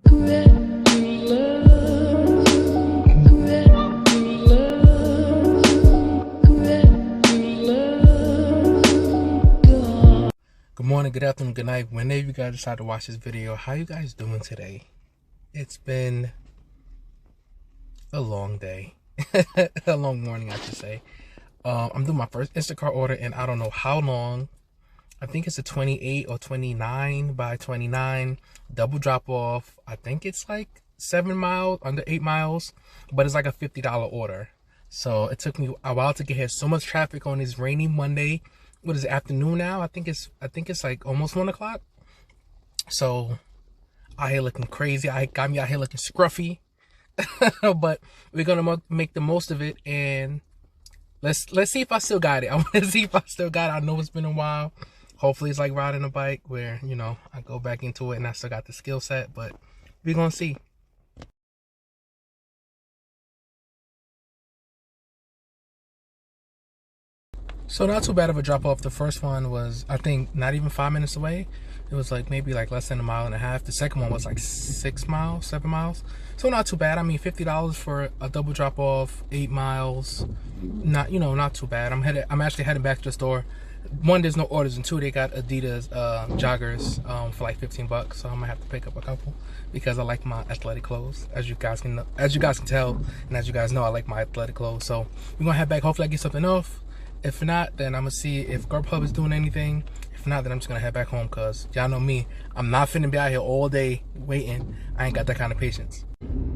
Good morning, good afternoon, good night. Whenever you guys decide to watch this video, how you guys doing today? It's been a long day. A long morning, I should say. I'm doing my first Instacart order in I don't know how long. I think it's a 28 or 29 by 29 double drop off. I think it's like 7 miles, under 8 miles, but it's like a $50 order. So it took me a while to get here. So much traffic on this rainy Monday. What is it, afternoon now? I think it's like almost 1 o'clock. So out here looking crazy. I got me out here looking scruffy. But we're gonna make the most of it, and let's see if I still got it. I want to see if I still got it. I know it's been a while. Hopefully it's like riding a bike where, you know, I go back into it and I still got the skill set, but we're gonna see. So not too bad of a drop off. The first one was, I think, not even 5 minutes away. It was like maybe like less than 1.5 miles. The second one was like 7 miles. So not too bad. I mean, $50 for a double drop off, 8 miles. Not too bad. I'm actually heading back to the store. One, there's no orders, and two, they got Adidas joggers for like $15. So I'm gonna have to pick up a couple because I like my athletic clothes. As you guys can tell, and as you guys know, I like my athletic clothes. So we're gonna head back. Hopefully I get something off. If not, then I'm gonna see if Grubhub is doing anything. If not, then I'm just gonna head back home, because y'all know me, I'm not finna be out here all day waiting. I ain't got that kind of patience.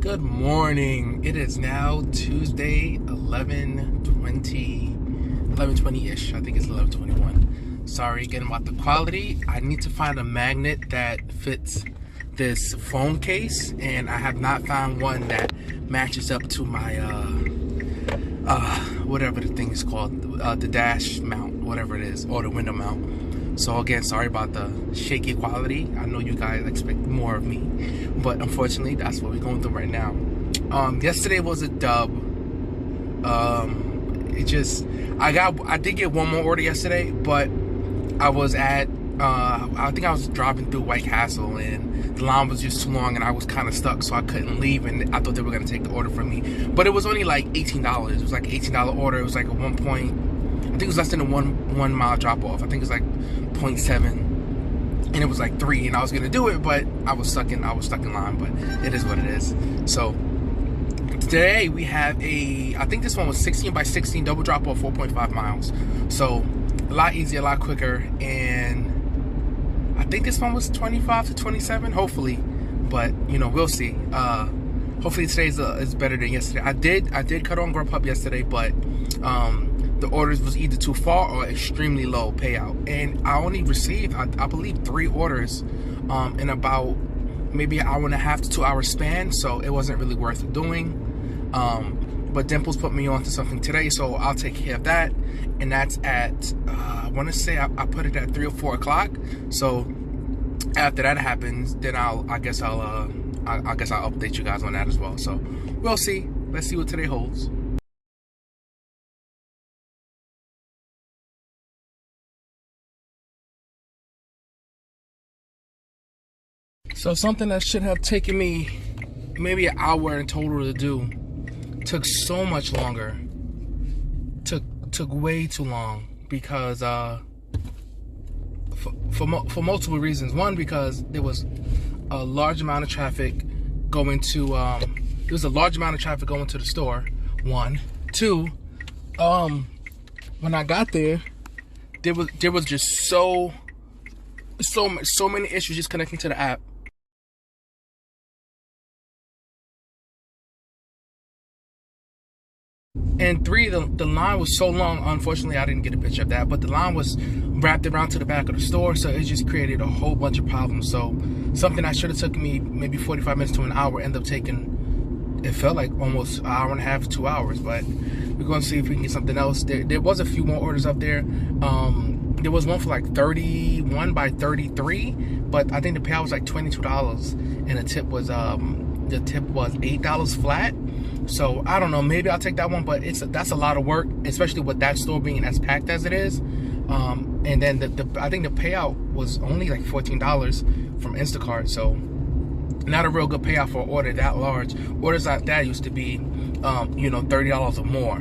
Good morning. It is now Tuesday, 11:20-ish. I think it's 11:21. Sorry again about the quality. I need to find a magnet that fits this phone case, and I have not found one that matches up to my whatever the thing is called, the dash mount, whatever it is, or the window mount. So again, sorry about the shaky quality. I know you guys expect more of me, but unfortunately that's what we're going through right now. Yesterday was a dub. I did get one more order yesterday, but I was at I think I was driving through White Castle, and the line was just too long, and I was kind of stuck, so I couldn't leave, and I thought they were going to take the order from me. But it was only like $18. It was like an $18 order. It was like I think it was less than a one mile drop off. I think it was like 0.7, and it was like 3, and I was going to do it, but I was stuck in line. But it is what it is. So today we have I think this one was 16 by 16 double drop off, 4.5 miles. So a lot easier, a lot quicker, and I think this one was 25 to 27, hopefully, but we'll see. Hopefully today's is better than yesterday. I did cut on Grubhub yesterday, but the orders was either too far or extremely low payout, and I only received I believe 3 orders in about maybe an hour and a half to 2 hour span, so it wasn't really worth doing. But Dimples put me on to something today, so I'll take care of that, and that's at I want to say I put it at 3 or 4 o'clock. So after that happens, then I guess I'll update you guys on that as well. So we'll see. Let's see what today holds. So something that should have taken me maybe an hour in total to do took so much longer. Took way too long, because for multiple reasons. One, because there was a large amount of traffic going to the store. One. Two, when I got there was just so many issues just connecting to the app. And 3, the line was so long. Unfortunately, I didn't get a picture of that, but the line was wrapped around to the back of the store, so it just created a whole bunch of problems. So something that should have taken me maybe 45 minutes to an hour ended up taking, it felt like almost an hour and a half, 2 hours. But we're going to see if we can get something else. There was a few more orders up there. There was one for like 31 by 33, but I think the payout was like $22, and the tip was $8 flat. So I don't know, maybe I'll take that one, but that's a lot of work, especially with that store being as packed as it is. And then I think the payout was only like $14 from Instacart. So not a real good payout for an order that large. Orders like that used to be, you know, $30 or more.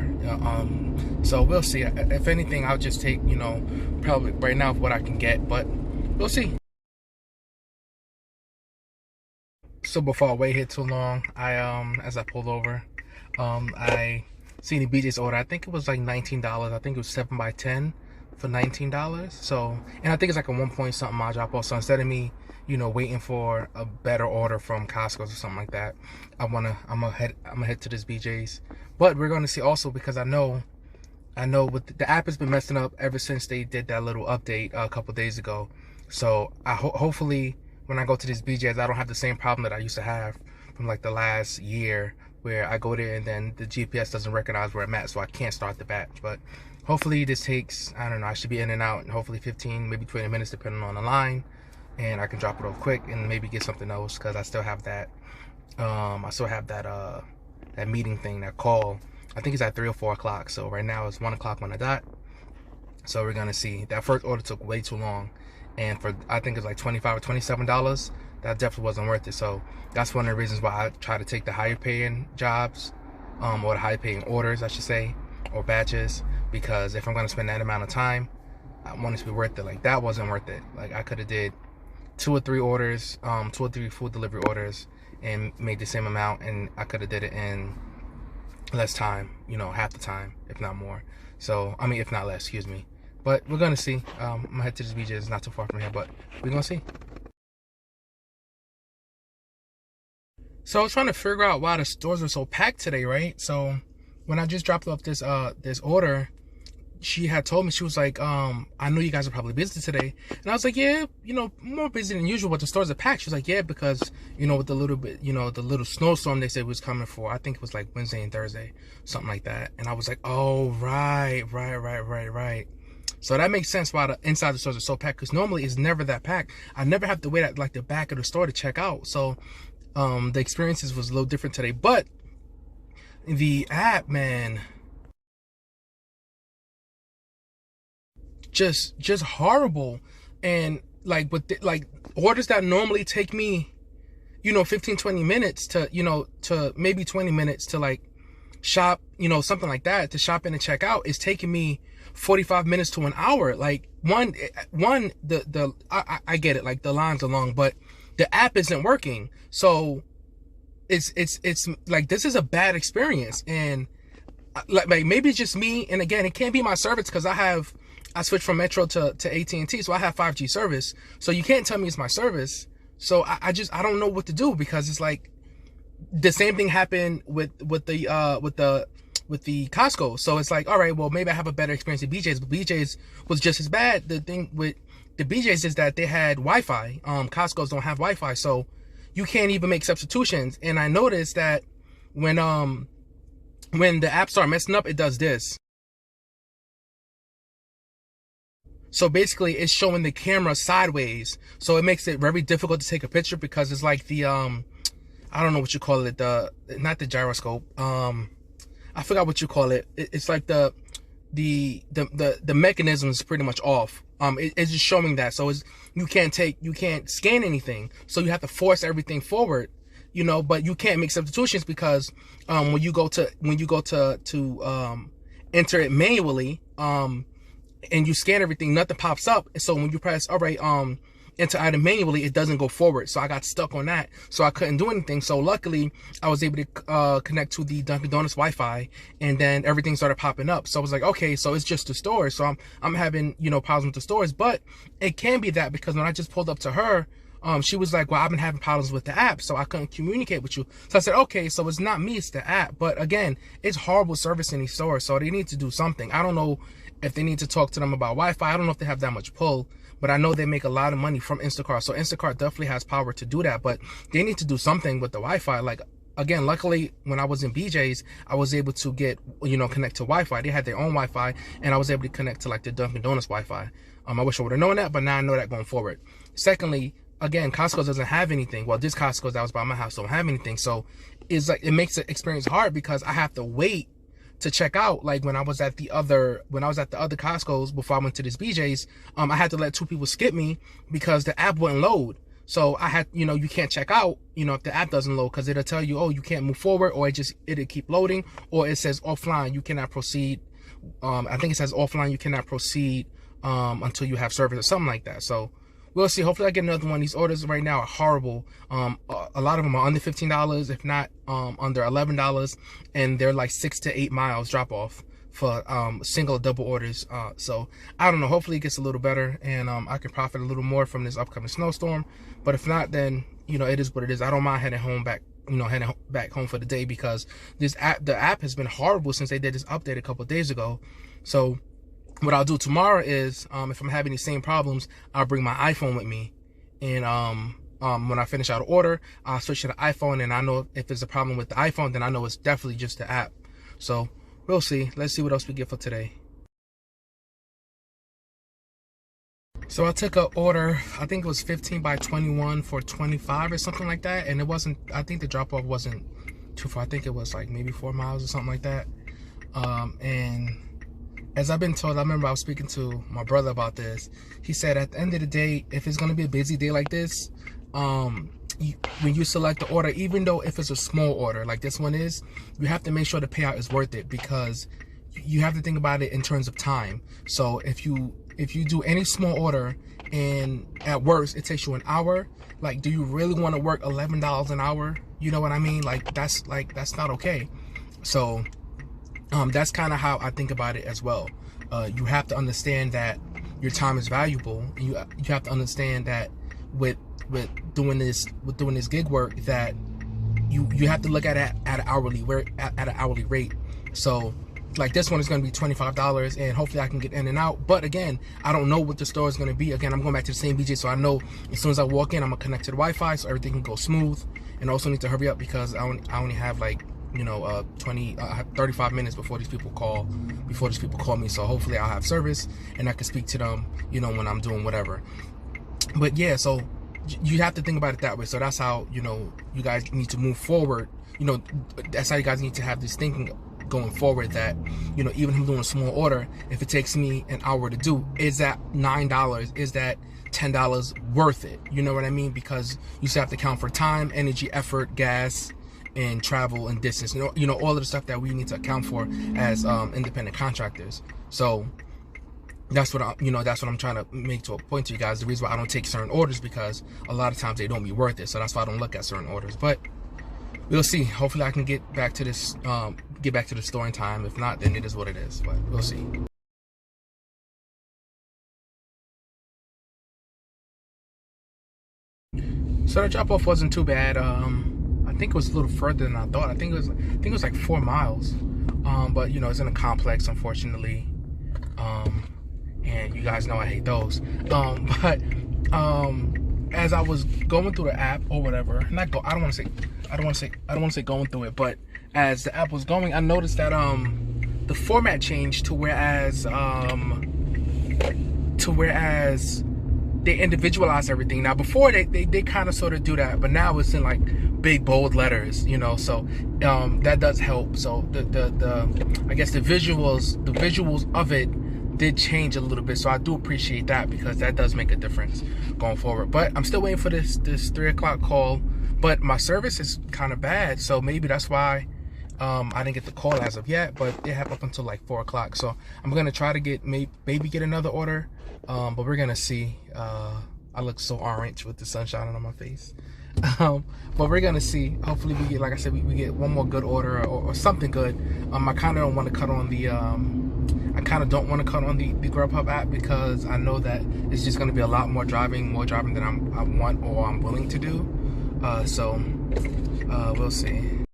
So we'll see. If anything, I'll just take, you know, probably right now what I can get, but we'll see. So before I wait here too long, as I pulled over, I seen the BJ's order. I think it was like $19. I think it was 7 by 10 for $19. So, and I think it's like a 1 point something mile drop off. So instead of me, you know, waiting for a better order from Costco or something like that, I'm gonna head to this BJ's. But we're gonna see also, because I know with the app has been messing up ever since they did that little update a couple days ago. So hopefully when I go to this BJ's, I don't have the same problem that I used to have from like the last year, where I go there and then the GPS doesn't recognize where I'm at, so I can't start the batch. But hopefully this takes, I don't know, I should be in and out in hopefully 15, maybe 20 minutes depending on the line, and I can drop it off quick and maybe get something else, because I still have that that meeting thing, that call. I think it's at 3 or 4 o'clock. So right now it's 1 o'clock on the dot. So we're gonna see. That first order took way too long, and for, I think it's like $25 or $27. That definitely wasn't worth it. So that's one of the reasons why I try to take the higher paying jobs, or the higher paying orders, I should say, or batches, because if I'm gonna spend that amount of time, I want it to be worth it. Like that wasn't worth it. Like I could have did 2 or 3 orders, 2 or 3 food delivery orders, and made the same amount, and I could have did it in less time, you know, half the time, if not more. So I mean, if not less, excuse me. But we're gonna see. I'm gonna head to this BJ. It's not too far from here, but we're gonna see. So I was trying to figure out why the stores were so packed today, right? So when I just dropped off this order, she had told me, she was like, I know you guys are probably busy today. And I was like, yeah, you know, more busy than usual, but the stores are packed. She was like, yeah, because, you know, with the little bit, you know, the little snowstorm they said was coming for, I think it was like Wednesday and Thursday, something like that. And I was like, oh, right. So that makes sense why the inside the stores are so packed, because normally it's never that packed. I never have to wait at like the back of the store to check out. So the experiences was a little different today. But the app, man, just horrible. And like with like orders that normally take me, you know, 15-20 minutes to, you know, to maybe 20 minutes to like shop, you know, something like that, to shop in and check out, is taking me 45 minutes to an hour. Like I get it, like the lines are long, but the app isn't working. So it's like, this is a bad experience. And like maybe it's just me, and again, it can't be my service, because I switched from Metro to AT&T, so I have 5G service. So you can't tell me it's my service. So I don't know what to do, because it's like the same thing happened with the Costco. So it's like, all right, well, maybe I have a better experience at BJ's, but BJ's was just as bad. The thing with the BJ's is that they had Wi-Fi. Costco's don't have Wi-Fi, so you can't even make substitutions. And I noticed that when the app start messing up, it does this. So basically it's showing the camera sideways. So it makes it very difficult to take a picture, because it's like the, I don't know what you call it. Not the gyroscope. I forgot what you call it. It's like the mechanism is pretty much off. It's just showing that. So you can't scan anything. So you have to force everything forward, you know, but you can't make substitutions, because, when you go to enter it manually, and you scan everything, nothing pops up. So when you press, all right, enter item manually, it doesn't go forward. So I got stuck on that. So I couldn't do anything. So luckily I was able to connect to the Dunkin' Donuts Wi-Fi, and then everything started popping up. So I was like, okay, so it's just the store. So I'm having, you know, problems with the stores. But it can be that, because when I just pulled up to her, she was like, well, I've been having problems with the app, so I couldn't communicate with you. So I said, okay, so it's not me, it's the app. But again, it's horrible service in these stores, so they need to do something. I don't know if they need to talk to them about Wi-Fi. I don't know if they have that much pull, but I know they make a lot of money from Instacart. So Instacart definitely has power to do that, but they need to do something with the Wi-Fi. Like, again, luckily when I was in BJ's, I was able to get, you know, connect to Wi-Fi. They had their own Wi-Fi, and I was able to connect to like the Dunkin' Donuts Wi-Fi. I wish I would have known that, but now I know that going forward. Secondly, again, Costco doesn't have anything. Well, this Costco that was by my house don't have anything. So it's like, it makes the experience hard, because I have to wait to check out. Like when I was at the other Costco's before I went to this BJ's, I had to let 2 people skip me because the app wouldn't load. So I had, you can't check out, if the app doesn't load, because it'll tell you, oh, you can't move forward, or it'll keep loading, or it says offline, you cannot proceed. I think it says offline, you cannot proceed until you have service or something like that. So we'll see. Hopefully I get another one. These orders right now are horrible. A lot of them are under $15, if not under $11, and they're like 6 to 8 miles drop off for single or double orders. So I don't know, hopefully it gets a little better, and I can profit a little more from this upcoming snowstorm. But if not, then it is what it is. I don't mind heading back home for the day, because the app has been horrible since they did this update a couple of days ago. So what I'll do tomorrow is, if I'm having these same problems, I'll bring my iPhone with me, and when I finish out an order, I'll switch to the iPhone, and I know if there's a problem with the iPhone, then I know it's definitely just the app. So we'll see. Let's see what else we get for today. So I took an order, I think it was 15 by 21 for 25 or something like that, and it wasn't, I think the drop off wasn't too far. I think it was like maybe 4 miles or something like that. And as I've been told, I remember I was speaking to my brother about this. He said at the end of the day, if it's going to be a busy day like this, when you select the order, even though if it's a small order like this one is, you have to make sure the payout is worth it, because you have to think about it in terms of time. So if you do any small order and at worst it takes you an hour, like, do you really want to work $11 an hour? You know what I mean? That's not okay. So that's kind of how I think about it as well. You have to understand that your time is valuable. You have to understand that with doing this gig work, that you have to look at it at an hourly rate. So like this one is going to be $25, and hopefully I can get in and out. But again, I don't know what the store is going to be. Again, I'm going back to the same BJ, so I know as soon as I walk in, I'm going to connect to the Wi-Fi so everything can go smooth. And I also need to hurry up because I only have like 35 minutes before these people call me. So hopefully I'll have service and I can speak to them, when I'm doing whatever. But yeah, so you have to think about it that way. So that's how, you guys need to move forward. That's how you guys need to have this thinking going forward, that, even if I'm doing a small order, if it takes me an hour to do, is that $9, is that $10 worth it? You know what I mean? Because you still have to account for time, energy, effort, gas, and travel and distance, all of the stuff that we need to account for as independent contractors. So that's what I'm trying to make to a point to you guys. The reason why I don't take certain orders, because a lot of times they don't be worth it. So that's why I don't look at certain orders. But we'll see. Hopefully I can get back to the store in time. If not, then it is what it is. But we'll see. So the drop off wasn't too bad. I think it was a little further than I thought. I think it was like 4 miles. But it's in a complex, unfortunately. And you guys know I hate those. But as I was going through the app or whatever, I don't want to say going through it, but as the app was going, I noticed that the format changed to whereas they individualize everything. Now before they kind of sort of do that, but now it's in like big bold letters, so that does help. So I guess the visuals of it did change a little bit, so I do appreciate that, because that does make a difference going forward. But I'm still waiting for this 3 o'clock call, but my service is kind of bad, so maybe that's why I didn't get the call as of yet. But they have up until like 4 o'clock, so I'm gonna try to get maybe get another order, but we're gonna see. I look so orange with the sun shining on my face. But we're gonna see. Hopefully we get, like I said, we get one more good order or something good. I kind of don't want to cut on the the Grubhub app, because I know that it's just gonna be a lot more driving than I want or I'm willing to do. So we'll see.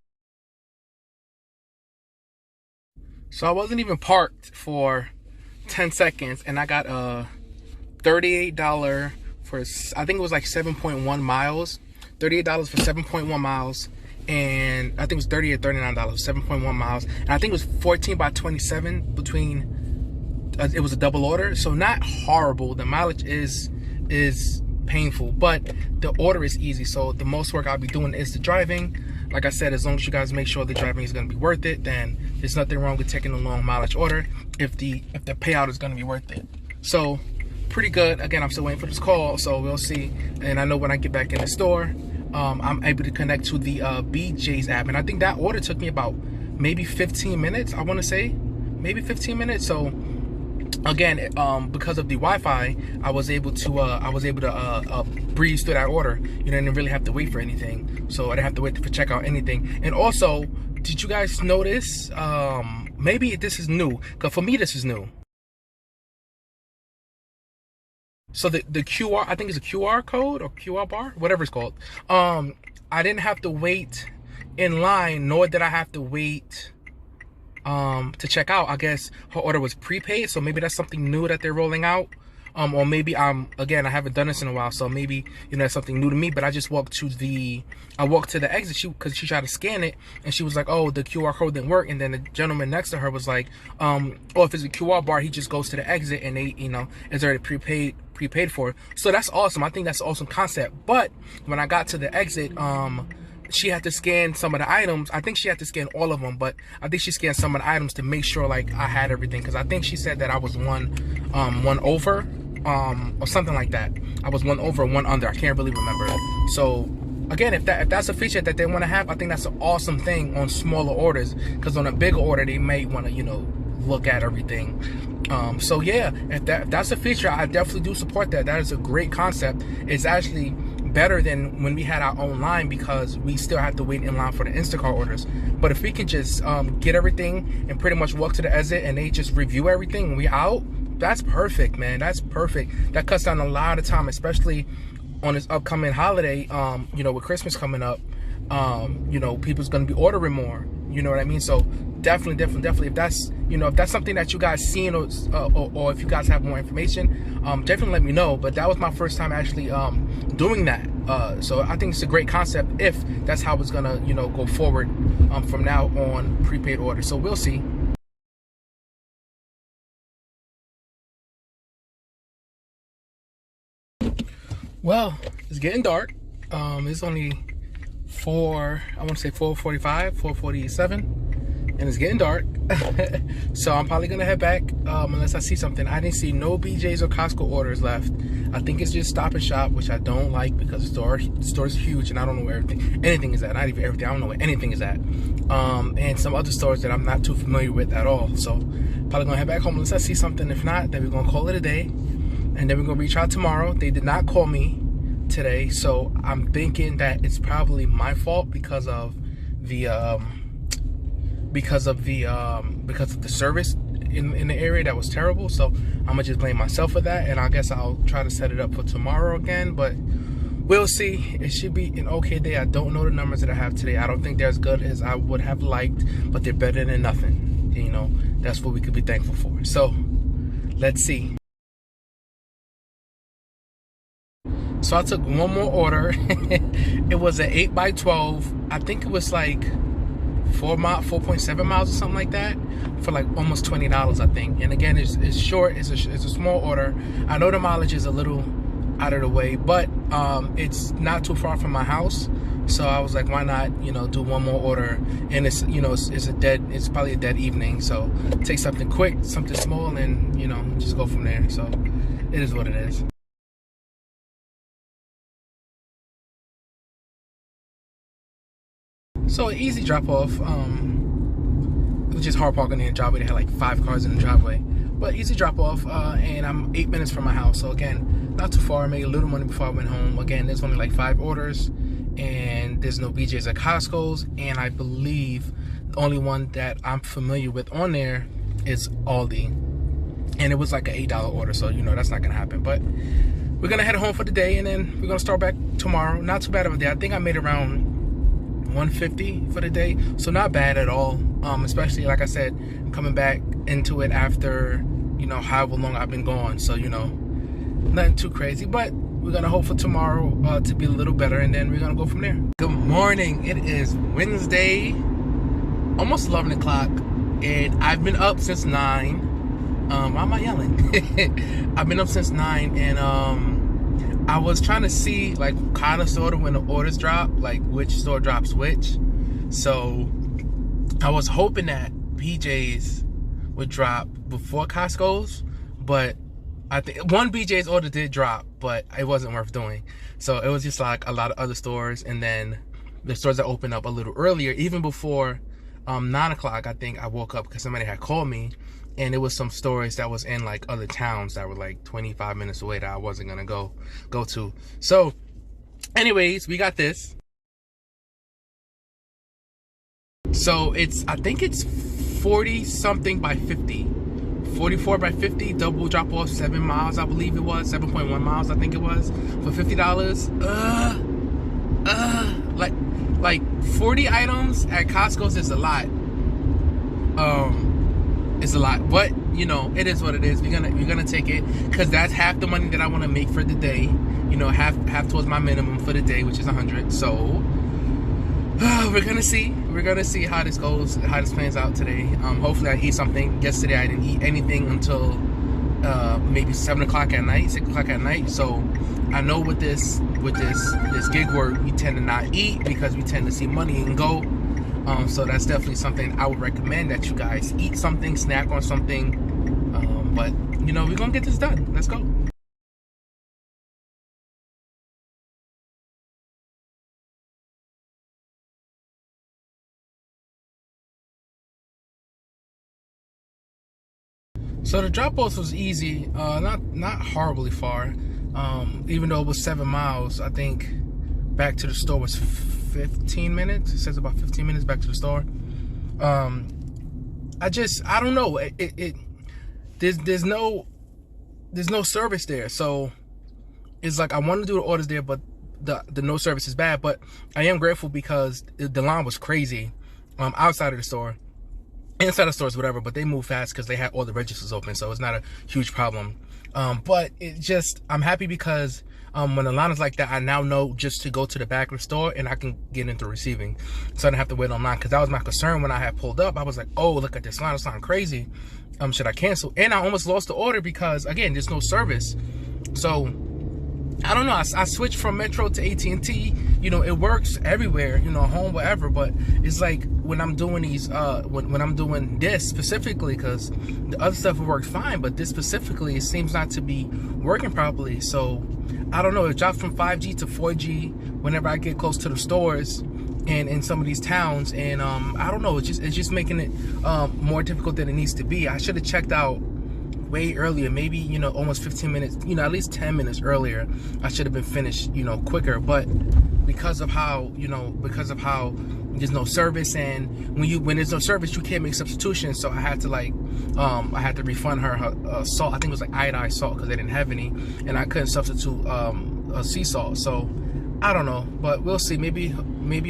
So I wasn't even parked for 10 seconds, and I got a $38 for, I think it was like 7.1 miles. $38 for 7.1 miles, and I think it was $30 or $39 for 7.1 miles, and I think it was 14 by 27 between. It was a double order, so not horrible. The mileage is painful, but the order is easy. So the most work I'll be doing is the driving. Like I said, as long as you guys make sure the driving is going to be worth it, then there's nothing wrong with taking a long mileage order if the payout is going to be worth it. So pretty good. Again, I'm still waiting for this call, so we'll see. And I know when I get back in the store, I'm able to connect to the BJ's app, and I think that order took me about maybe 15 minutes. I want to say maybe 15 minutes. So again, because of the Wi-Fi, I was able to breeze through that order. You know, I didn't really have to wait for anything, so I didn't have to wait for checkout anything. And also, did you guys notice? Maybe this is new, because for me this is new. So the QR, I think it's a QR code or QR bar, whatever it's called. I didn't have to wait in line, nor did I have to wait to check out. I guess her order was prepaid, so maybe that's something new that they're rolling out. Or maybe again, I haven't done this in a while, so maybe, you know, it's something new to me. But I just walked to the exit, because she tried to scan it, and she was like, oh, the QR code didn't work. And then the gentleman next to her was like, oh, if it's a QR bar, he just goes to the exit, and they, you know, it's already prepaid for. So that's awesome. I think that's an awesome concept. But when I got to the exit, she had to scan some of the items. I think she had to scan all of them, but I think she scanned some of the items to make sure like I had everything, because I think she said that I was one over, or something like that. I was one over, one under. I can't really remember. So again, if that's a feature that they want to have, I think that's an awesome thing on smaller orders, because on a bigger order they may want to, you know, look at everything. So yeah, if that's a feature, I definitely do support that. That is a great concept. It's actually better than when we had our own line, because we still have to wait in line for the Instacart orders. But if we can just get everything and pretty much walk to the exit and they just review everything and we out, that's perfect, man. That's perfect. That cuts down a lot of time, especially on this upcoming holiday. You know, with Christmas coming up, you know, people's gonna be ordering more. You know what I mean? So definitely, if that's, you know, if that's something that you guys seen, or if you guys have more information, definitely let me know. But that was my first time actually doing that. So I think it's a great concept if that's how it's gonna, you know, go forward from now on, prepaid order. So we'll see. Well, it's getting dark. It's only I want to say 4:45, 4:47, and it's getting dark. So I'm probably gonna head back unless I see something. I didn't see no BJ's or Costco orders left. I think it's just Stop and Shop, which I don't like, because the store is huge and I don't know where anything is at. Not even everything. I don't know where anything is at. And some other stores that I'm not too familiar with at all. So probably gonna head back home unless I see something. If not, then we're gonna call it a day, and then we're gonna reach out tomorrow. They did not call me today, so I'm thinking that it's probably my fault because of the service in the area that was terrible. So I'm gonna just blame myself for that, and I guess I'll try to set it up for tomorrow again. But we'll see. It should be an okay day. I don't know the numbers that I have today. I don't think they're as good as I would have liked, but they're better than nothing. You know, that's what we could be thankful for. So let's see. So I took one more order. It was an 8x12. I think it was like 4.7 miles or something like that, for like almost $20, I think. And again, it's short. It's a small order. I know the mileage is a little out of the way, but it's not too far from my house. So I was like, why not, you know, do one more order? And it's, you know, it's probably a dead evening. So take something quick, something small, and, you know, just go from there. So it is what it is. So an easy drop off. It was just hard parking in the driveway. They had like 5 cars in the driveway, but easy drop off. And I'm 8 minutes from my house, so again, not too far. I made a little money before I went home. Again, there's only like 5 orders, and there's no BJ's or Costco's, and I believe the only one that I'm familiar with on there is Aldi, and it was like an $8 order, so you know that's not gonna happen. But we're gonna head home for the day, and then we're gonna start back tomorrow. Not too bad of a day. I think I made around 150 for the day, so not bad at all. Especially, like I said, coming back into it after, you know, however long I've been gone. So, you know, nothing too crazy, but we're gonna hope for tomorrow to be a little better, and then we're gonna go from there. Good morning. It is Wednesday, almost 11 o'clock, and I've been up since 9. Why am I yelling? I've been up since 9, and I was trying to see, like, kind of sort of when the orders drop, like which store drops which. So I was hoping that BJ's would drop before Costco's, but I think one BJ's order did drop, but it wasn't worth doing. So it was just like a lot of other stores, and then the stores that opened up a little earlier, even before 9 o'clock. I think I woke up because somebody had called me, and it was some stores that was in like other towns that were like 25 minutes away that I wasn't gonna go to. So anyways, we got this. So I think it's 40 something by 50. 44 by 50, double drop off, 7 miles, I believe it was, 7.1 miles, I think it was, for $50. Like 40 items at Costco's is a lot. It's a lot, but you know, it is what it is. We're gonna take it, because that's half the money that I want to make for the day. You know, half towards my minimum for the day, which is 100. So we're gonna see how this goes, how this plans out today. Hopefully I eat something. Yesterday I didn't eat anything until maybe 7 o'clock at night, 6 o'clock at night. So I know with this gig work, we tend to not eat because we tend to see money and go. So that's definitely something I would recommend, that you guys eat something, snack on something. But you know, we're gonna get this done. Let's go. So the drop off was easy, not horribly far. Even though it was 7 miles, I think back to the store was 15 minutes. It says about 15 minutes back to the store. I don't know. There's no service there, so it's like I want to do the orders there, but the no service is bad. But I am grateful because the line was crazy outside of the store. Inside the stores, whatever, but they move fast because they had all the registers open, so it's not a huge problem. But I'm happy because when the line is like that, I now know just to go to the back of the store and I can get into receiving, so I don't have to wait online. Because that was my concern when I had pulled up. I was like, oh, look at this line, it's not crazy. Should I cancel? And I almost lost the order because, again, there's no service. So I don't know. I switched from Metro to AT&T. You know, it works everywhere, you know, home, whatever. But it's like when I'm doing these, when I'm doing this specifically, because the other stuff works fine, but this specifically, it seems not to be working properly. So I don't know. It drops from 5G to 4G whenever I get close to the stores and in some of these towns. And I don't know. It's just making it more difficult than it needs to be. I should have checked out way earlier, maybe, you know, almost 15 minutes, you know, at least 10 minutes earlier. I should have been finished, you know, quicker. But because of how there's no service, and when there's no service, you can't make substitutions. So I had to refund her salt. I think it was like iodized salt because they didn't have any, and I couldn't substitute sea salt. So I don't know, but we'll see. Maybe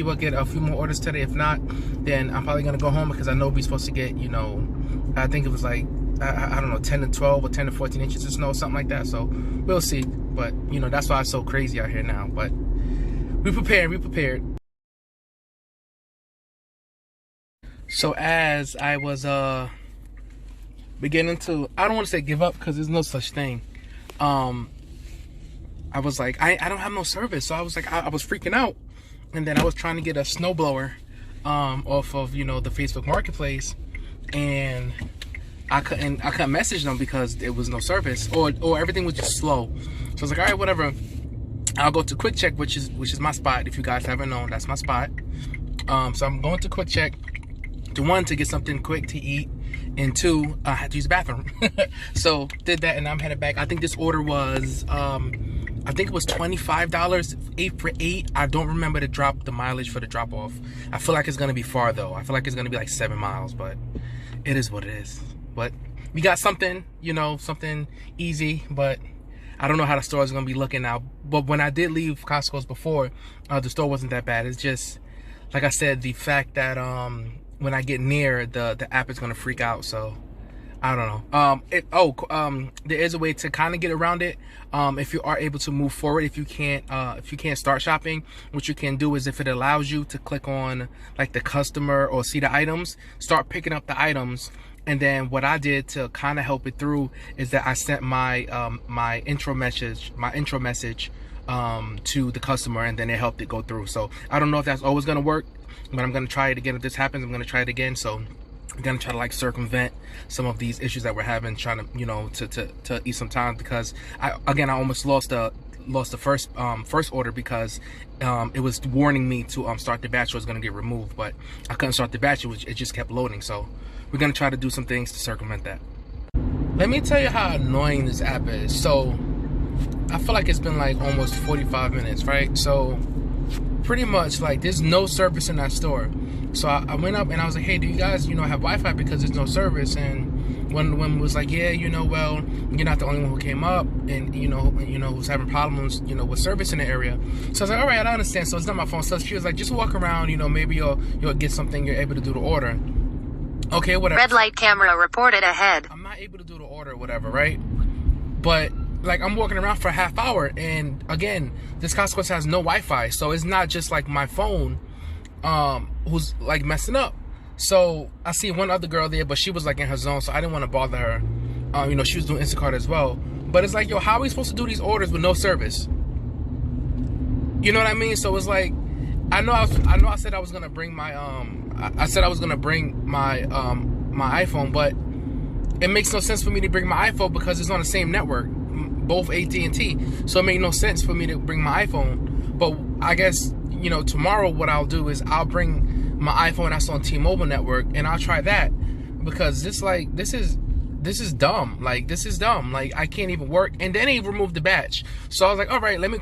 we'll get a few more orders today. If not, then I'm probably gonna go home, because I know we're supposed to get, you know, I think it was like, I don't know, 10 to 12 or 10 to 14 inches of snow, something like that. So we'll see. But you know, that's why it's so crazy out here now. But we prepared. So as I was beginning to, I don't want to say give up, because there's no such thing. I was like, I don't have no service. So I was like, I was freaking out. And then I was trying to get a snowblower off of, you know, the Facebook Marketplace, and I couldn't message them because there was no service, or everything was just slow. So I was like, all right, whatever. I'll go to Quick Check, which is my spot. If you guys haven't known, that's my spot. So I'm going to Quick Check to get something quick to eat, and 2, I had to use the bathroom. So did that, and I'm headed back. I think this order was I think it was $25, 8 for 8. I don't remember the mileage for the drop off. I feel like it's gonna be far though. I feel like it's gonna be like 7 miles, but it is what it is. But we got something, you know, something easy. But I don't know how the store is gonna be looking now. But when I did leave Costco's before, the store wasn't that bad. It's just, like I said, the fact that when I get near, the app is gonna freak out. So I don't know. There is a way to kind of get around it. If you are able to move forward, if you can't start shopping, what you can do is, if it allows you to click on like the customer or see the items, start picking up the items. And then what I did to kind of help it through is that I sent my my intro message to the customer, and then it helped it go through. So I don't know if that's always gonna work, but I'm gonna try it again. If this happens, I'm gonna try it again. So gonna try to like circumvent some of these issues that we're having, trying to, you know, to eat some time, because I almost lost the first order because it was warning me to start the batch was gonna get removed, but I couldn't start the batch. It just kept loading. So we're gonna try to do some things to circumvent that. Let me tell you how annoying this app is. So I feel like it's been like almost 45 minutes, right? So pretty much like there's no service in that store. So I went up and I was like, hey, do you guys, you know, have Wi-Fi, because there's no service? And one was like, yeah, you know, well, you're not the only one who came up, and you know who's having problems, you know, with service in the area. So I was like, all right, I understand. So it's not my phone. So she was like, just walk around, you know, maybe you'll get something, you're able to do the order. Okay, whatever. Red light camera reported ahead. I'm not able to do the order or whatever, right? But like I'm walking around for a half hour, and again, this Costco has no Wi-Fi, so it's not just like my phone who's like messing up. So I see one other girl there, but she was like in her zone, so I didn't want to bother her. You know, she was doing Instacart as well. But it's like, yo, how are we supposed to do these orders with no service? You know what I mean? So it's like, I know I said I was gonna bring my my iPhone, but it makes no sense for me to bring my iPhone because it's on the same network, both AT&T. So it made no sense for me to bring my iPhone. But I guess, you know, tomorrow what I'll do is I'll bring my iPhone that's on T-Mobile network, and I'll try that, because this is dumb. Like, this is dumb. Like, I can't even work. And then he removed the batch. So I was like, all right, let me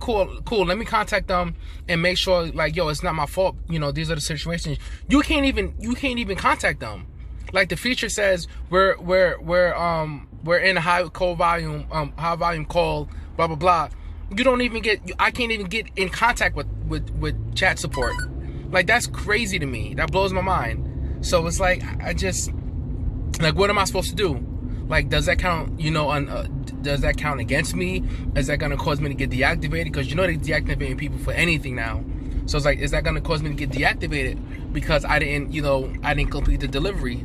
let me contact them and make sure, like, yo, it's not my fault. You know, these are the situations. You can't even contact them. Like, the feature says we're in a high volume call, blah blah blah. You don't even I can't even get in contact with chat support. Like, that's crazy to me. That blows my mind. So it's like, I just, like, what am I supposed to do? Like, does that count, you know, does that count against me? Is that going to cause me to get deactivated? Because, you know, they're deactivating people for anything now. So it's like, is that going to cause me to get deactivated because I didn't complete the delivery?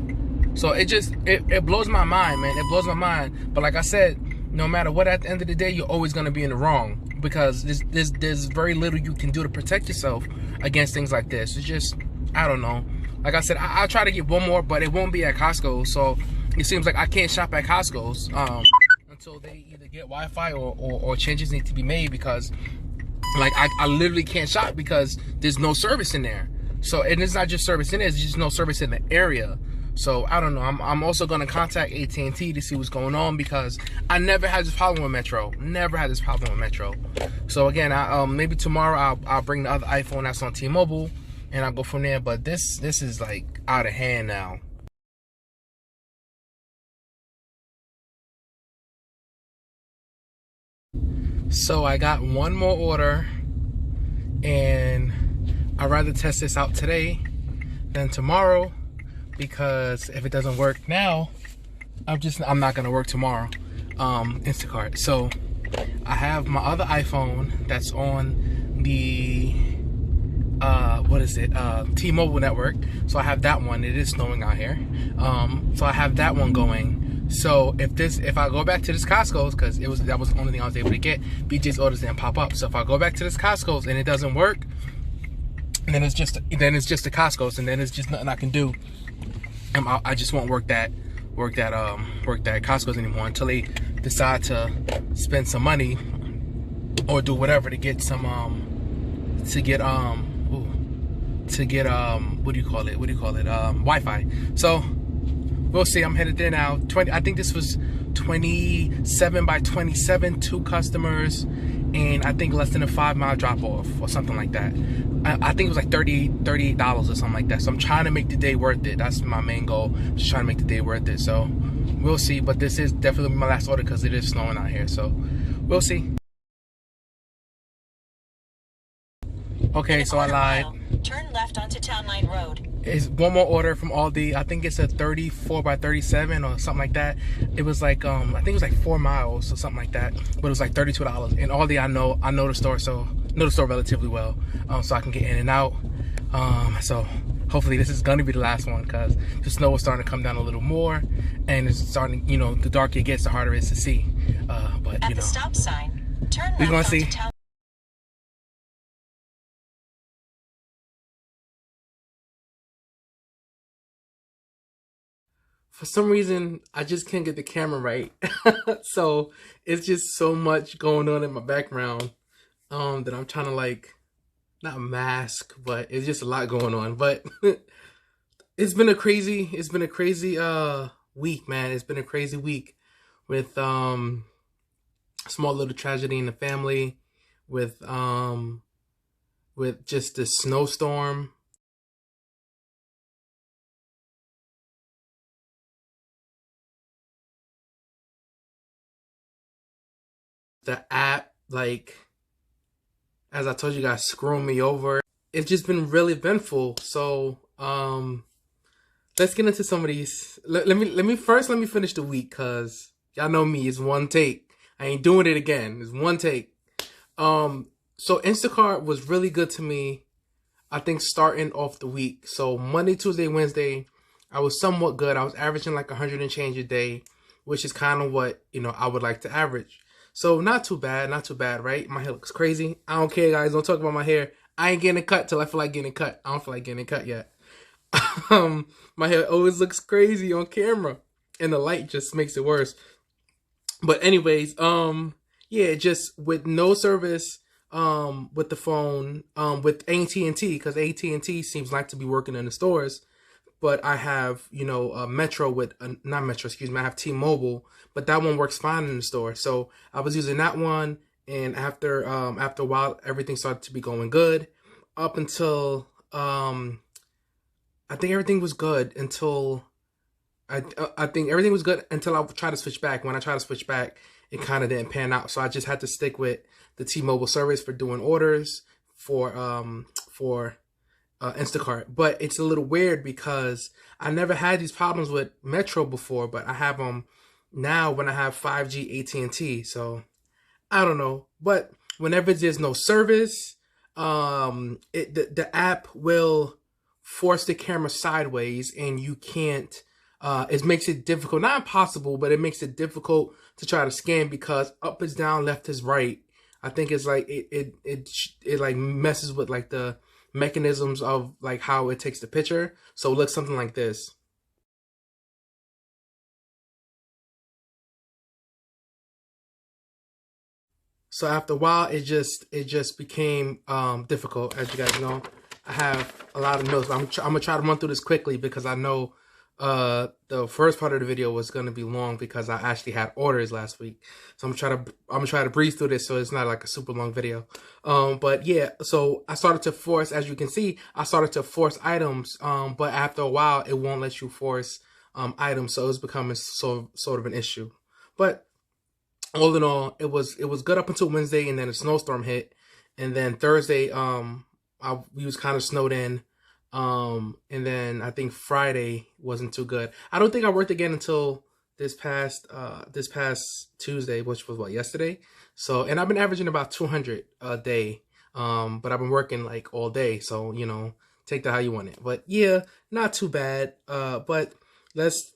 So it blows my mind, man. It blows my mind. But like I said, no matter what, at the end of the day, you're always going to be in the wrong, because there's very little you can do to protect yourself against things like this. It's just, I don't know. Like I said, I'll try to get one more, but it won't be at Costco. So it seems like I can't shop at Costco's until they either get Wi-Fi or changes need to be made, because like I literally can't shop because there's no service in there. So, and it's not just service in there, it's just no service in the area. So I don't know. I'm also going to contact AT&T to see what's going on, because I never had this problem with Metro. Never had this problem with Metro. So again, maybe tomorrow I'll bring the other iPhone that's on T-Mobile, and I'll go from there. But this is like out of hand now. So I got one more order, and I'd rather test this out today than tomorrow, because if it doesn't work now, I'm not gonna work tomorrow. Instacart. So I have my other iPhone that's on the T-Mobile network. So I have that one. It is snowing out here. So I have that one going. So if I go back to this Costco's, because that was the only thing I was able to get, BJ's orders didn't pop up. So if I go back to this Costco's and it doesn't work, then it's just the Costco's, and then it's just nothing I can do. I just won't work that Costco's anymore until they decide to spend some money or do whatever to get some Wi-Fi. So we'll see. I'm headed there now. I think this was 27 by 27, 2 customers, and I think less than a 5-mile drop off or something like that. I think it was like $38 or something like that. So I'm trying to make the day worth it. That's my main goal. Just trying to make the day worth it. So we'll see. But this is definitely my last order because it is snowing out here. So we'll see. Okay, so I lied. Turn left onto Town Line Road. It's one more order from Aldi. I think it's a 34 by 37 or something like that. It was like I think it was like 4 miles or something like that. But it was like $32. And Aldi, I know the store, so know the store relatively well, so I can get in and out. So hopefully this is gonna be the last one, because the snow is starting to come down a little more, and it's starting. You know, the darker it gets, the harder it is to see. But at you know, the stop sign, turn we're left gonna onto see. Town for some reason, I just can't get the camera right. So it's just so much going on in my background that I'm trying to like, not mask, but it's just a lot going on. But it's been a crazy week, man. It's been a crazy week with small little tragedy in the family, with just the snowstorm. The app, like, as I told you guys, screwing me over. It's just been really eventful. So let's get into some of these. Let me finish the week, cause y'all know me, it's one take. I ain't doing it again. It's one take. So Instacart was really good to me, I think, starting off the week. So Monday, Tuesday, Wednesday, I was somewhat good. I was averaging like 100 and change a day, which is kind of what, you know, I would like to average. So not too bad, right? My hair looks crazy. I don't care, guys. Don't talk about my hair. I ain't getting a cut till I feel like getting a cut. I don't feel like getting a cut yet. My hair always looks crazy on camera, and the light just makes it worse. But anyways, yeah, just with no service, with the phone, with AT&T, because AT&T seems like to be working in the stores. But I have, you know, Metro with, not Metro, excuse me, I have T-Mobile, but that one works fine in the store. So I was using that one, and after a while, everything started to be going good, up until, I think everything was good until, I think everything was good until I tried to switch back. When I tried to switch back, it kind of didn't pan out. So I just had to stick with the T-Mobile service for doing orders for Instacart. But it's a little weird because I never had these problems with Metro before, but I have them now when I have 5G AT&T. So I don't know, but whenever there's no service, the app will force the camera sideways, and you can't. It makes it difficult, not impossible, but it makes it difficult to try to scan, because up is down, left is right. I think it's like it like messes with like the mechanisms of like how it takes the picture. So it looks something like this. So after a while, it just became difficult. As you guys know, I have a lot of notes. I'm gonna try to run through this quickly, because I know the first part of the video was gonna be long because I actually had orders last week. So I'm gonna try to breeze through this so it's not like a super long video. But yeah, so I started to force, as you can see, I started to force items. But after a while, it won't let you force items, so it's becoming sort of an issue. But all in all, it was good up until Wednesday, and then a snowstorm hit, and then Thursday, we was kind of snowed in, and then I think Friday wasn't too good. I don't think I worked again until this past Tuesday, which was what, yesterday. So, and I've been averaging about 200 a day, but I've been working like all day, so you know, take that how you want it. But yeah, not too bad. But let's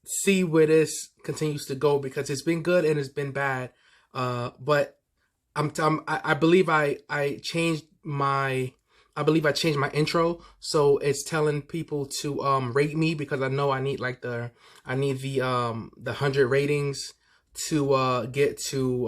see where this continues to go, because it's been good and it's been bad. But I believe I changed my intro, so it's telling people to rate me, because I know I need like the 100 ratings to get to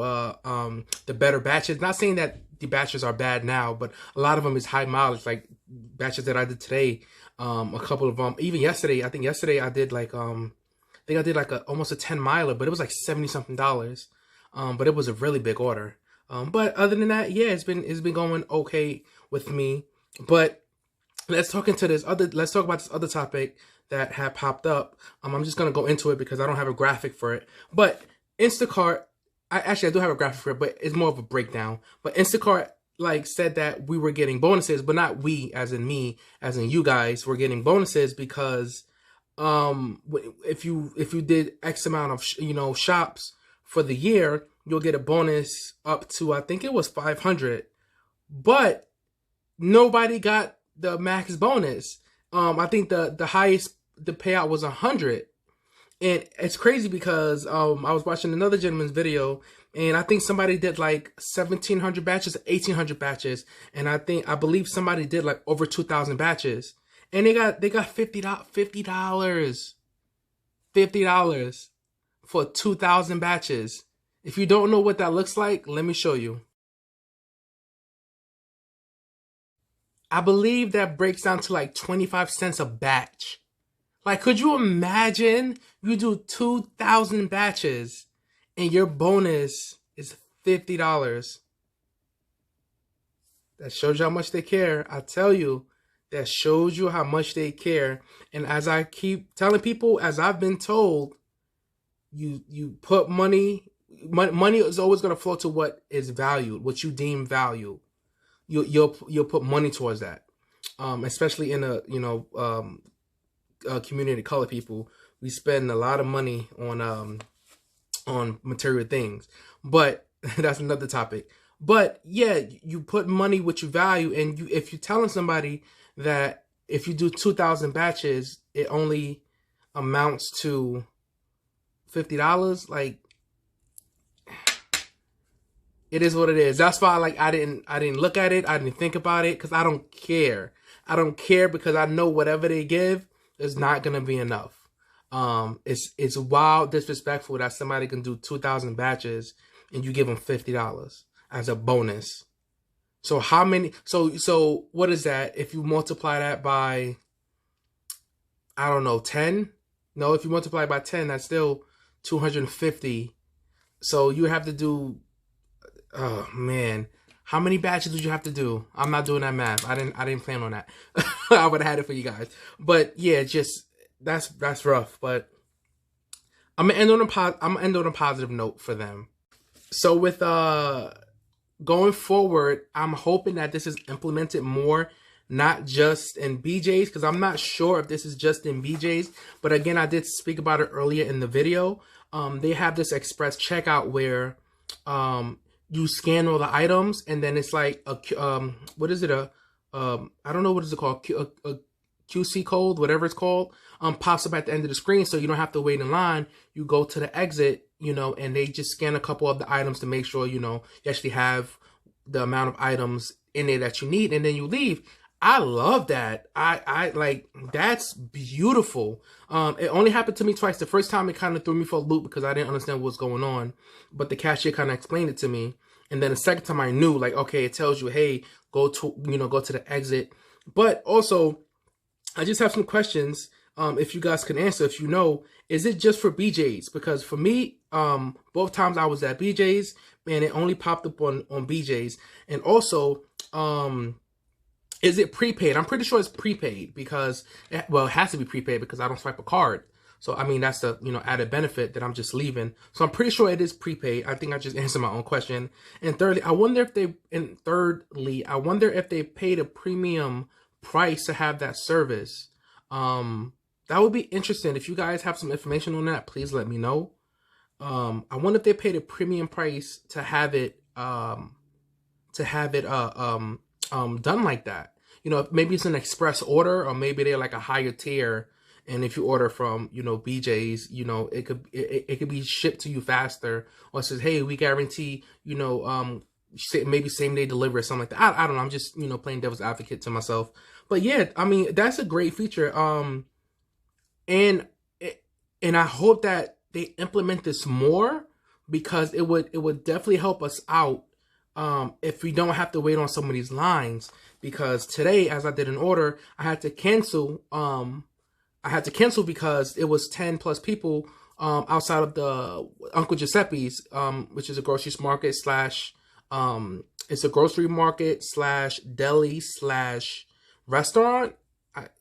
the better batches. Not saying that the batches are bad now, but a lot of them is high mileage, like batches that I did today. A couple of them, even yesterday. I think yesterday I did like almost a 10 miler, but it was like $70 something. But it was a really big order. But other than that, yeah, it's been going okay with me. But let's talk about this other topic that had popped up. I'm just gonna go into it because I don't have a graphic for it. But Instacart, I do have a graphic for it, but it's more of a breakdown. But Instacart like said that we were getting bonuses, but not we, as in me, as in you guys, were getting bonuses because if you did X amount of shops for the year, you'll get a bonus up to, I think it was 500, but nobody got the max bonus. I think the highest the payout was 100, and it's crazy because I was watching another gentleman's video, and I think somebody did like 1,700 batches, 1,800 batches, and I believe somebody did like over 2,000 batches, and they got $50. $50 for 2,000 batches. If you don't know what that looks like, let me show you. I believe that breaks down to like 25 cents a batch. Like, could you imagine you do 2,000 batches and your bonus is $50? That shows you how much they care. I tell you, that shows you how much they care. And as I keep telling people, as I've been told, you put money is always going to flow to what is valued, what you deem value. You'll put money towards that, especially in a community of color people. We spend a lot of money on material things, but that's another topic. But yeah, you put money what you value, and if you're telling somebody that if you do 2,000 batches, it only amounts to $50, like, it is what it is. That's why, like, I didn't look at it. I didn't think about it because I don't care. I don't care because I know whatever they give is not gonna be enough. It's wild disrespectful that somebody can do 2,000 batches and you give them $50 as a bonus. So how many? So what is that? If you multiply that by, I don't know, 10? No, if you multiply it by 10, that's still 250. So you have to do. Oh man, how many batches would you have to do? I'm not doing that math. I didn't plan on that. I would have had it for you guys. But yeah, just that's rough. But I'm gonna end on a positive note for them. So with going forward, I'm hoping that this is implemented more, not just in BJ's, because I'm not sure if this is just in BJ's. But again, I did speak about it earlier in the video. They have this express checkout where you scan all the items, and then it's like a what is it, I don't know what is it called, a QC code, whatever it's called, pops up at the end of the screen, so you don't have to wait in line. You go to the exit, and they just scan a couple of the items to make sure you actually have the amount of items in there that you need, and then you leave. I love that. I like, that's beautiful. It only happened to me twice. The first time it kind of threw me for a loop because I didn't understand what's going on, but the cashier kind of explained it to me. And then the second time I knew, like, okay, it tells you, hey, go to the exit. But also, I just have some questions. If you guys can answer, if you know, is it just for BJ's? Because for me, both times I was at BJ's, and it only popped up on BJ's. And also, is it prepaid? I'm pretty sure it's prepaid because, well, it has to be prepaid because I don't swipe a card. So, I mean, that's the, added benefit that I'm just leaving. So I'm pretty sure it is prepaid. I think I just answered my own question. And thirdly, I wonder if they paid a premium price to have that service. That would be interesting. If you guys have some information on that, please let me know. I wonder if they paid a premium price to have it, done like that. Maybe it's an express order, or maybe they're like a higher tier. And if you order from, BJ's, it could be shipped to you faster, or it says, hey, we guarantee, maybe same day delivery or something like that. I don't know. I'm just, playing devil's advocate to myself. But yeah, I mean, that's a great feature. And I hope that they implement this more, because it would definitely help us out. If we don't have to wait on some of these lines, because today, as I did an order, I had to cancel. Because it was 10 plus people outside of the Uncle Giuseppe's, which is a grocery market slash it's a grocery market slash deli slash restaurant.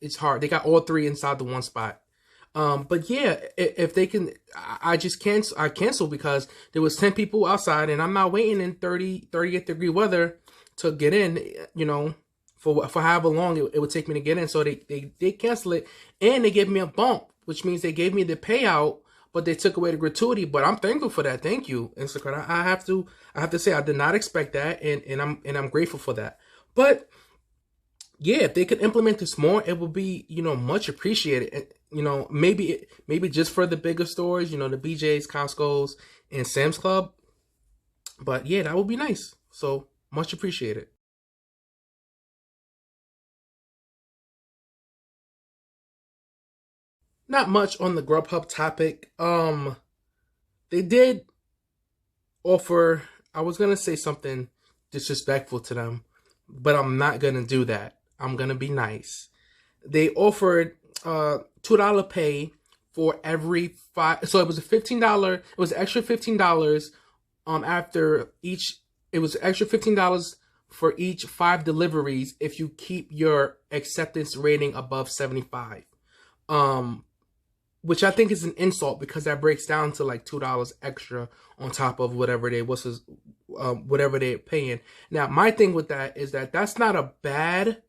It's hard. They got all three inside the one spot. But yeah, if they can, I canceled because there was 10 people outside, and I'm not waiting in 38 degree weather to get in, for however long it would take me to get in. So they cancel it, and they gave me a bump, which means they gave me the payout, but they took away the gratuity. But I'm thankful for that. Thank you, Instacart. I have to say, I did not expect that, and I'm grateful for that. But yeah, if they could implement this more, it would be, much appreciated. Maybe just for the bigger stores, the BJ's, Costco's, and Sam's Club. But yeah, that would be nice. So much appreciated. not much on the Grubhub topic. They did offer, I was gonna say something disrespectful to them, but I'm not gonna do that. I'm gonna be nice. They offered $2 pay for every 5, so it was a $15, it was extra $15 after each, it was extra $15 for each 5 deliveries if you keep your acceptance rating above 75. Which I think is an insult, because that breaks down to like $2 extra on top of whatever whatever they're paying. Now, my thing with that is that that's not a bad,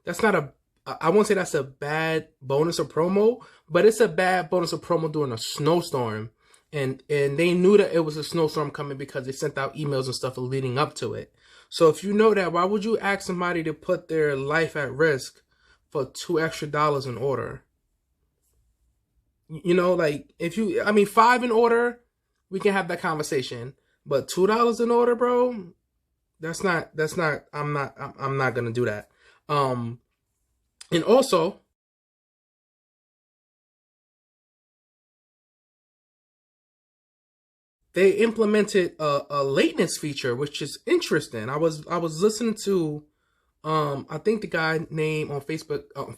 I won't say that's a bad bonus or promo, but it's a bad bonus or promo during a snowstorm. And they knew that it was a snowstorm coming because they sent out emails and stuff leading up to it. So if you know that, why would you ask somebody to put their life at risk for $2 extra in order? You know, like, if you, I mean, 5 in order, we can have that conversation. But $2 in order, bro, I'm not gonna do that. And also, they implemented a lateness feature, which is interesting. I was listening to, I think the guy name on Facebook, on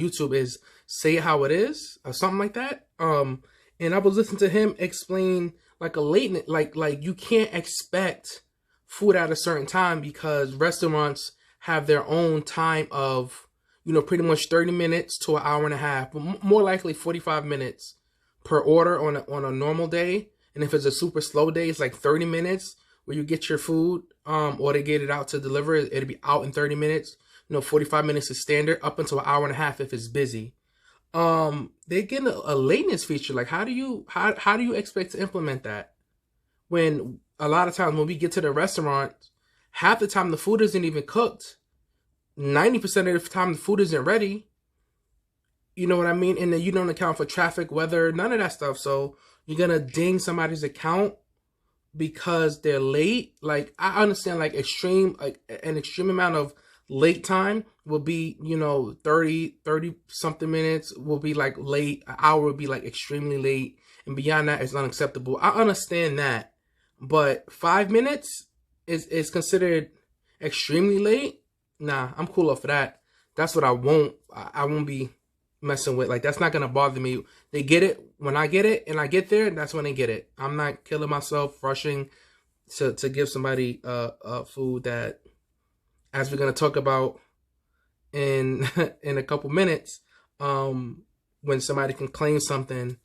YouTube is Say It How It Is, or something like that. And I was listening to him explain like a lateness, like you can't expect food at a certain time, because restaurants have their own time of, you know, pretty much 30 minutes to an hour and a half, but more likely 45 minutes per order on a normal day. And if it's a super slow day, it's like 30 minutes where you get your food, or they get it out to deliver. It'll be out in 30 minutes. You know, 45 minutes is standard, up until an hour and a half if it's busy. They get a lateness feature. Like, how do you expect to implement that when a lot of times when we get to the restaurant, half the time the food isn't even cooked. 90% of the time the food isn't ready. You know what I mean? And then you don't account for traffic, weather, none of that stuff. So you're gonna ding somebody's account because they're late. Like, I understand, like, an extreme amount of late time will be, you know, 30 something minutes will be like late. An hour will be like extremely late, and beyond that is unacceptable. I understand that, but 5 minutes is considered extremely late. Nah, I'm cool off of that. That's what I won't be messing with. Like, that's not gonna bother me. They get it when I get it, and I get there, that's when they get it. I'm not killing myself rushing to give somebody food that, as we're gonna talk about in a couple minutes, when somebody can claim something,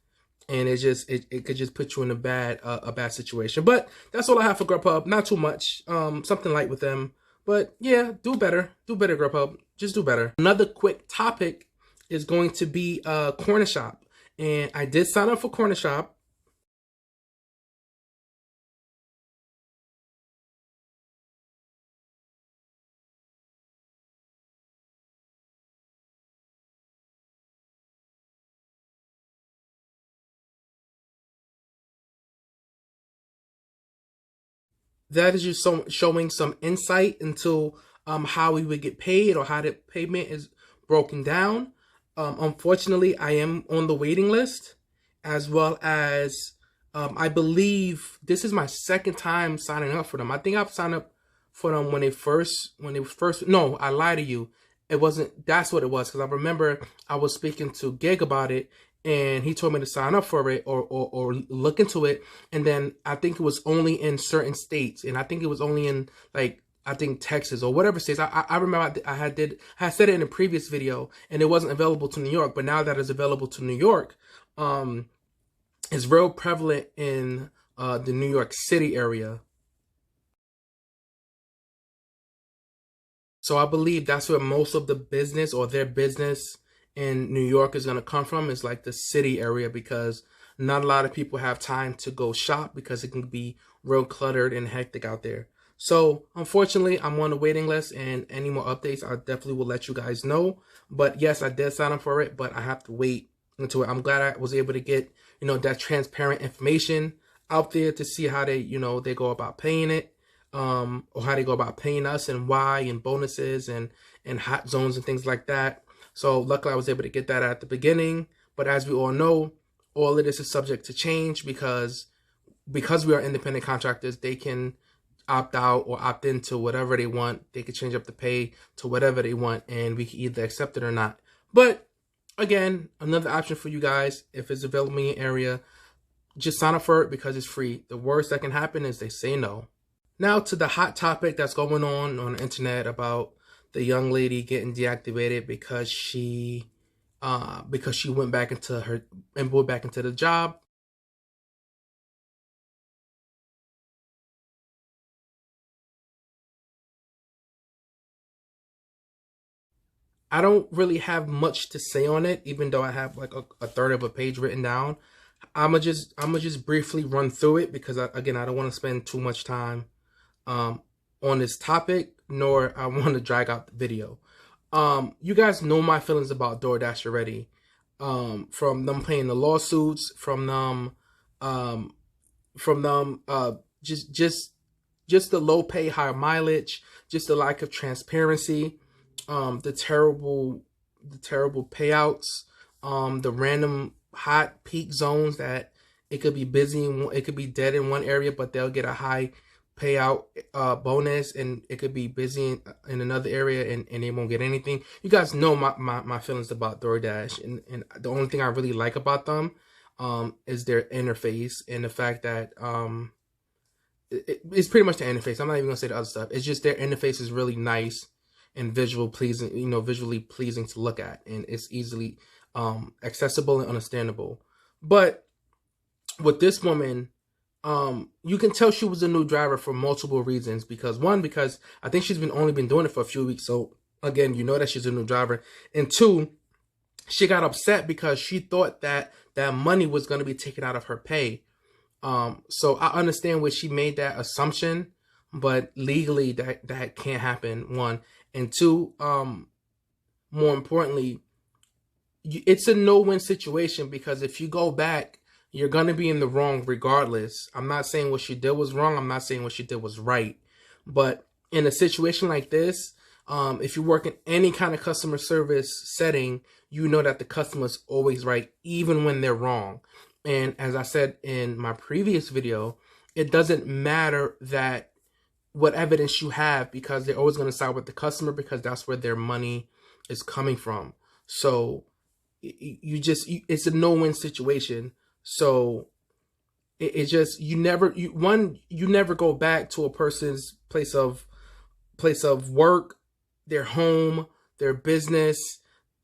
and it could just put you in a bad situation. But that's all I have for Grubhub. Not too much. Something light with them. But yeah, do better. Do better, Grubhub. Just do better. Another quick topic is going to be Cornershop. And I did sign up for Cornershop. That is just showing some insight into how we would get paid, or how the payment is broken down. Unfortunately, I am on the waiting list, as well as I believe this is my second time signing up for them. I think I've signed up for them when they first. No, I lied to you. It wasn't. That's what it was, because I remember I was speaking to Gig about it, and he told me to sign up for it, or look into it. And then I think it was only in certain states, and I think it was only in, like, I think Texas or whatever states. I remember I had said it in a previous video, and it wasn't available to New York. But now that it's available to New York, it's real prevalent in the New York City area. So I believe that's where most of the business, or their business in New York, is going to come from, is like the city area, because not a lot of people have time to go shop, because it can be real cluttered and hectic out there. So unfortunately, I'm on the waiting list, and any more updates, I definitely will let you guys know. But yes, I did sign up for it, but I have to wait until it. I'm glad I was able to get, you know, that transparent information out there to see how they, you know, they go about paying it, or how they go about paying us, and why, and bonuses, and hot zones and things like that. So luckily I was able to get that at the beginning. But as we all know, all of this is subject to change because we are independent contractors. They can opt out or opt into whatever they want. They can change up the pay to whatever they want, and we can either accept it or not. But again, another option for you guys, if it's available in your area, just sign up for it because it's free. The worst that can happen is they say no. Now to the hot topic that's going on the internet about the young lady getting deactivated because she went back into the job. I don't really have much to say on it, even though I have like a third of a page written down. I'ma just briefly run through it because I don't want to spend too much time on this topic, nor I want to drag out the video. You guys know my feelings about DoorDash already. From them paying the lawsuits, from them just the low pay, high mileage, just the lack of transparency, the terrible payouts, the random hot peak zones that it could be busy and it could be dead in one area, but they'll get a high payout bonus, and it could be busy in another area and they won't get anything. You guys know my feelings about DoorDash, and the only thing I really like about them is their interface and the fact that it's pretty much the interface. I'm not even gonna say the other stuff. It's just their interface is really nice and visually pleasing to look at, and it's easily accessible and understandable. But with this woman, you can tell she was a new driver for multiple reasons. Because I think she's only been doing it for a few weeks, so again, you know that she's a new driver. And two, she got upset because she thought that money was going to be taken out of her pay. So I understand where she made that assumption, but legally that can't happen, one. And two, more importantly, it's a no-win situation, because if you go back, you're going to be in the wrong regardless. I'm not saying what she did was wrong. I'm not saying what she did was right. But in a situation like this, if you work in any kind of customer service setting, you know that the customer's always right, even when they're wrong. And as I said in my previous video, it doesn't matter that what evidence you have, because they're always going to side with the customer, because that's where their money is coming from. So it's a no-win situation. So you never go back to a person's place of work, their home, their business,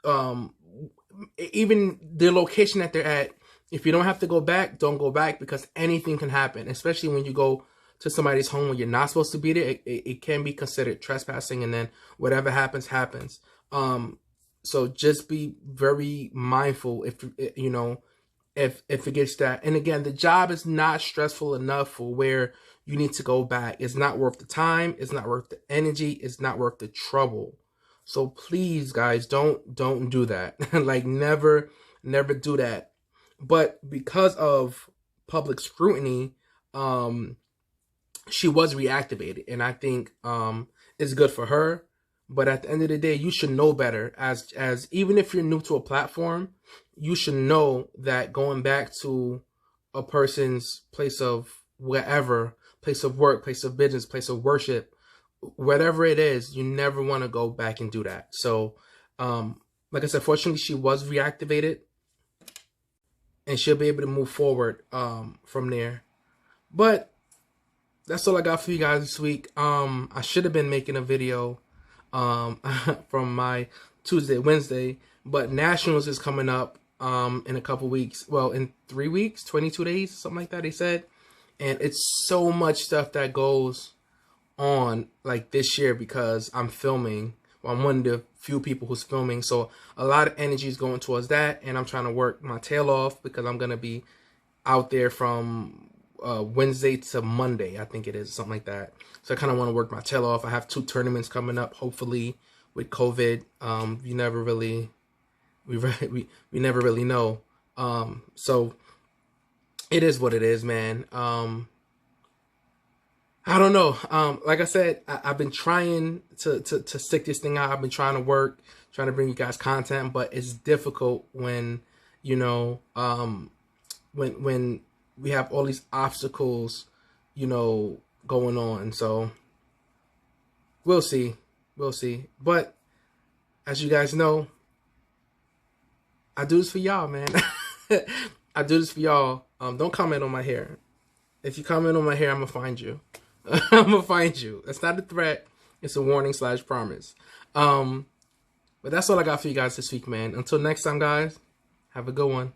even the location that they're at. If you don't have to go back, don't go back, because anything can happen, especially when you go to somebody's home when you're not supposed to be there. It can be considered trespassing, and then whatever happens. So just be very mindful if it gets that. And again, the job is not stressful enough for where you need to go back. It's not worth the time. It's not worth the energy. It's not worth the trouble. So please, guys, don't do that. Like never do that. But because of public scrutiny, she was reactivated, and I think it's good for her. But at the end of the day, you should know better. As even if you're new to a platform, you should know that going back to a person's place of wherever, place of work, place of business, place of worship, whatever it is, you never want to go back and do that. So, like I said, fortunately, she was reactivated, and she'll be able to move forward from there. But that's all I got for you guys this week. I should have been making a video from my Wednesday, but Nationals is coming up in a couple weeks. Well, in 3 weeks, 22 days, something like that, they said. And it's so much stuff that goes on like this year, because I'm filming. Well, I'm one of the few people who's filming, so a lot of energy is going towards that, and I'm trying to work my tail off, because I'm gonna be out there from Wednesday to Monday, I think it is, something like that. So I kind of want to work my tail off. I have 2 tournaments coming up, hopefully, with COVID. We never really know. So it is what it is, man. I don't know. Like I said, I've been trying to stick this thing out. I've been trying to bring you guys content, but it's difficult when you know, when we have all these obstacles, you know, going on. So we'll see. But as you guys know, I do this for y'all, man. I do this for y'all. Don't comment on my hair. If you comment on my hair, I'm gonna find you. I'm gonna find you. It's not a threat. It's a warning / promise. But that's all I got for you guys this week, man. Until next time, guys, have a good one.